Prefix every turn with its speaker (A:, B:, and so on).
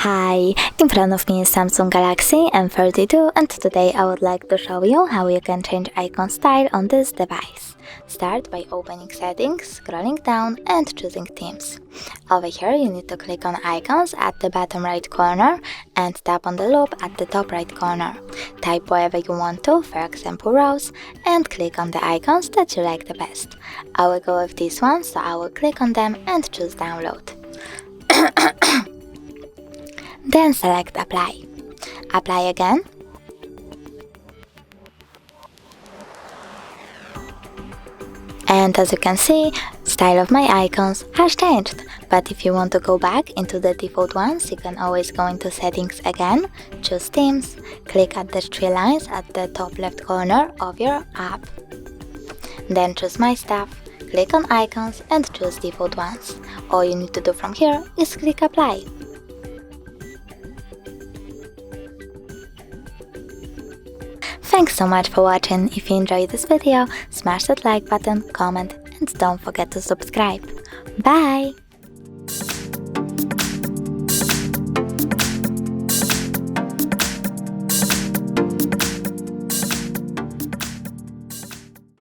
A: Hi, in front of me is Samsung Galaxy M32 and today I would like to show you how you can change icon style on this device. Start by opening settings, scrolling down and choosing themes. Over here you need to click on icons at the bottom right corner and tap on the loop at the top right corner. Type whatever you want to, for example rose, and click on the icons that you like the best. I will go with these ones, so I will click on them and choose download. Then select apply. Apply again. And as you can see, style of my icons has changed. But if you want to go back into the default ones, you can always go into settings again, choose themes, click at the three lines at the top left corner of your app. Then choose my stuff, click on icons and choose default ones. All you need to do from here is click apply. Thanks so much for watching. If you enjoyed this video, smash that like button, comment and don't forget to subscribe. Bye!